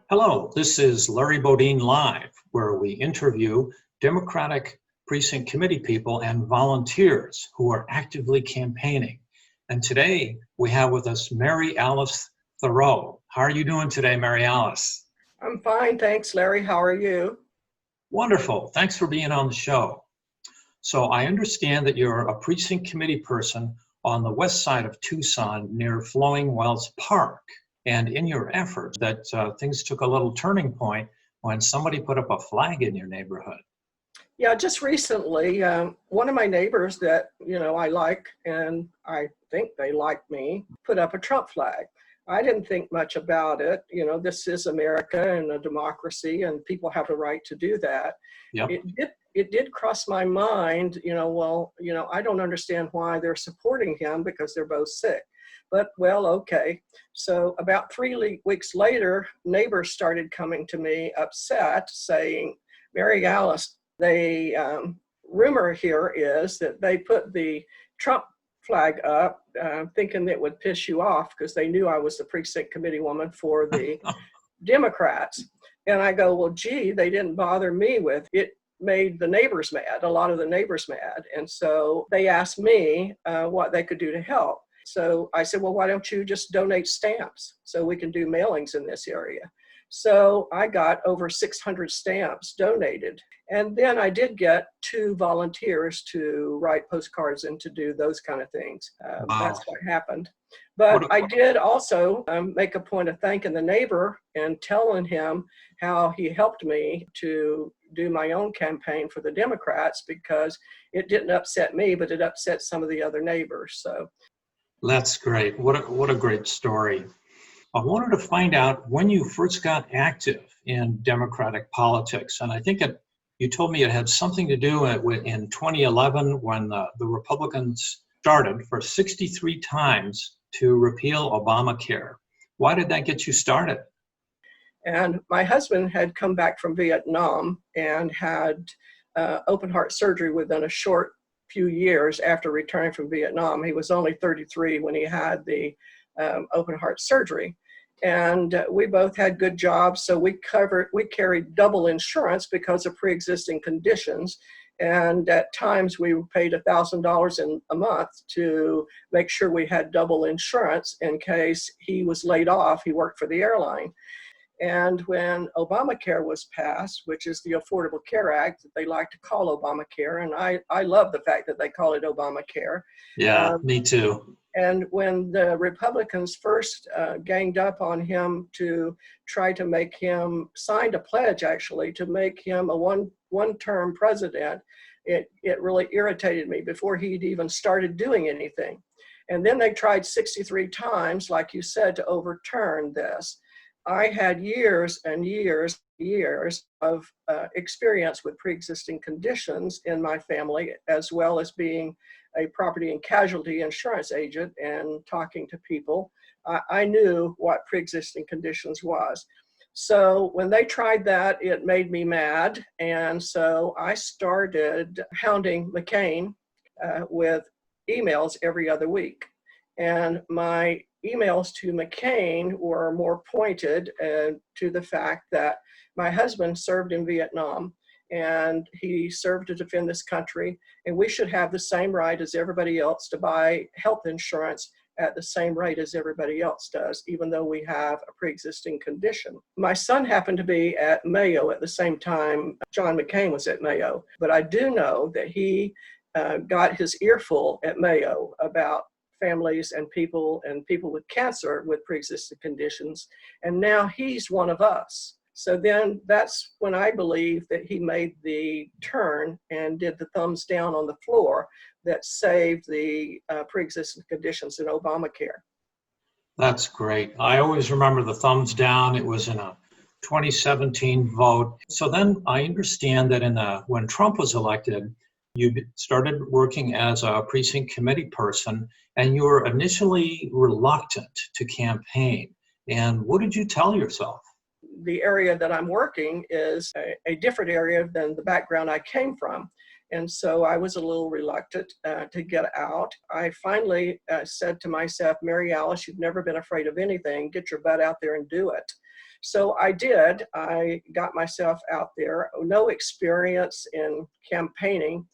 Hello, this is Larry Bodine Live, where we interview Democratic Precinct Committee people and volunteers who are actively campaigning. And today we have with us Mary Alice Theroux. How are you doing today, Mary Alice? I'm fine, thanks, Larry. How are you? Wonderful. Thanks for being on the show. So I understand that you're a precinct committee person on the west side of Tucson near Flowing Wells Park. And in your efforts, that things took a little turning point when somebody put up a flag in your neighborhood. Yeah, just recently, one of my neighbors that, I like, and I think they like me, put up a Trump flag. I didn't think much about it. This is America and a democracy, and people have the right to do that. Yep. It did cross my mind, I don't understand why they're supporting him because they're both sick. But, well, okay. So about 3 weeks later, neighbors started coming to me upset saying, Mary Alice, rumor here is that they put the Trump flag up thinking it would piss you off because they knew I was the precinct committee woman for the Democrats. And I go, well, gee, they didn't bother me with it. Made the neighbors mad, a lot of the neighbors mad. And so they asked me what they could do to help. So I said, well, why don't you just donate stamps so we can do mailings in this area? So I got over 600 stamps donated. And then I did get 2 volunteers to write postcards and to do those kind of things. Wow. That's what happened. But I did also make a point of thanking the neighbor and telling him how he helped me to do my own campaign for the Democrats because it didn't upset me, but it upset some of the other neighbors. So that's great. What a great story. I wanted to find out when you first got active in Democratic politics. And I think you told me it had something to do in 2011 when the Republicans started for 63 times to repeal Obamacare. Why did that get you started? And my husband had come back from Vietnam and had open heart surgery within a short few years after returning from Vietnam. He was only 33 when he had the open heart surgery. And we both had good jobs, so we carried double insurance because of pre-existing conditions. And at times we paid $1,000 a month to make sure we had double insurance in case he was laid off. He worked for the airline. And when Obamacare was passed, which is the Affordable Care Act that they like to call Obamacare, and I love the fact that they call it Obamacare. Yeah, me too. And when the Republicans first ganged up on him to try to make him, signed a pledge actually, to make him a one-term president, it really irritated me before he'd even started doing anything. And then they tried 63 times, like you said, to overturn this. I had years and years of experience with pre-existing conditions in my family, as well as being a property and casualty insurance agent and talking to people. I knew what pre-existing conditions was. So when they tried that, it made me mad. And so I started hounding McCain with emails every other week. And my emails to McCain were more pointed to the fact that my husband served in Vietnam and he served to defend this country, and we should have the same right as everybody else to buy health insurance at the same rate as everybody else does, even though we have a pre-existing condition. My son happened to be at Mayo at the same time John McCain was at Mayo, but I do know that he got his earful at Mayo about families and people with cancer with pre-existing conditions, and now he's one of us. So then that's when I believe that he made the turn and did the thumbs down on the floor that saved the pre-existing conditions in Obamacare. That's great. I always remember the thumbs down. It was in a 2017 vote. So then I understand that when Trump was elected, you started working as a precinct committee person, and you were initially reluctant to campaign. And what did you tell yourself? The area that I'm working is a different area than the background I came from. And so I was a little reluctant to get out. I finally said to myself, Mary Alice, you've never been afraid of anything. Get your butt out there and do it. So I did. I got myself out there. No experience in campaigning.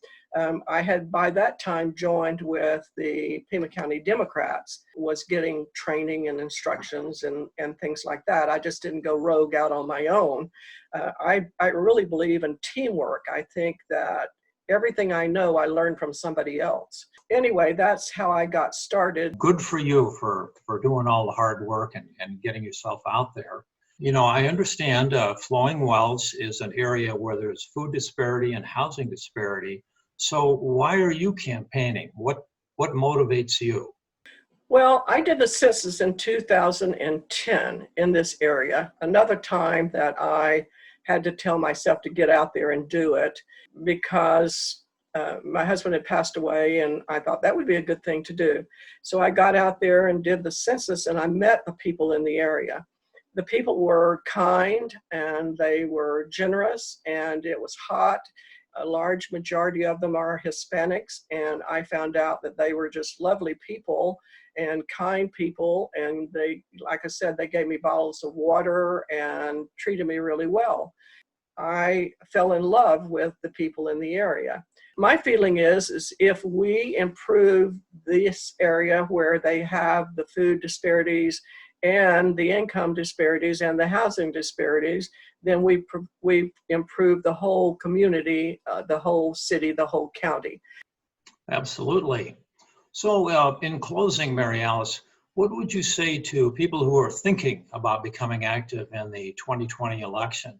I had by that time joined with the Pima County Democrats, was getting training and instructions and things like that. I just didn't go rogue out on my own. I really believe in teamwork. I think that everything I know, I learned from somebody else. Anyway, that's how I got started. Good for you for doing all the hard work and getting yourself out there. You know, I understand flowing wells is an area where there's food disparity and housing disparity. So why are you campaigning? What motivates you? Well, I did the census in 2010 in this area. Another time that I had to tell myself to get out there and do it because my husband had passed away, and I thought that would be a good thing to do. So I got out there and did the census, and I met the people in the area. The people were kind and they were generous, and it was hot. A large majority of them are Hispanics, and I found out that they were just lovely people and kind people, and they, like I said, they gave me bottles of water and treated me really well. I fell in love with the people in the area. My feeling is if we improve this area where they have the food disparities and the income disparities and the housing disparities, then we improve the whole community, the whole city, the whole county. Absolutely. So in closing, Mary Alice, what would you say to people who are thinking about becoming active in the 2020 election?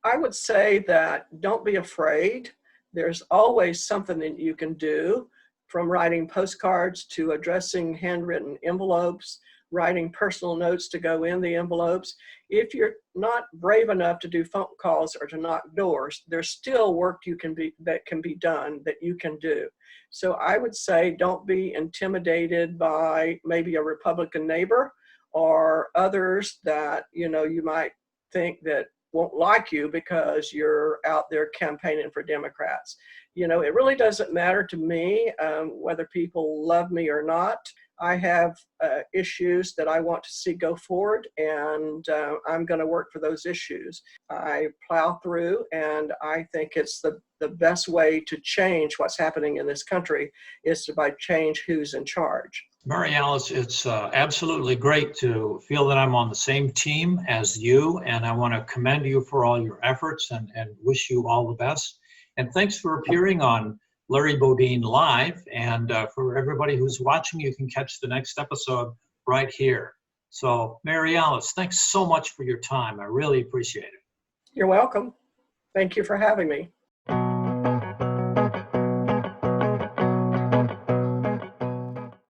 I would say that don't be afraid. There's always something that you can do, from writing postcards to addressing handwritten envelopes, writing personal notes to go in the envelopes. If you're not brave enough to do phone calls or to knock doors, there's still work that can be done that you can do. So I would say don't be intimidated by maybe a Republican neighbor or others that you might think that won't like you because you're out there campaigning for Democrats. It really doesn't matter to me whether people love me or not. I have issues that I want to see go forward, and I'm going to work for those issues. I plow through, and I think it's the best way to change what's happening in this country is by change who's in charge. Mary Alice, it's absolutely great to feel that I'm on the same team as you, and I want to commend you for all your efforts and wish you all the best. And thanks for appearing on Larry Bodine Live. And for everybody who's watching, you can catch the next episode right here. So, Mary Alice, thanks so much for your time. I really appreciate it. You're welcome. Thank you for having me.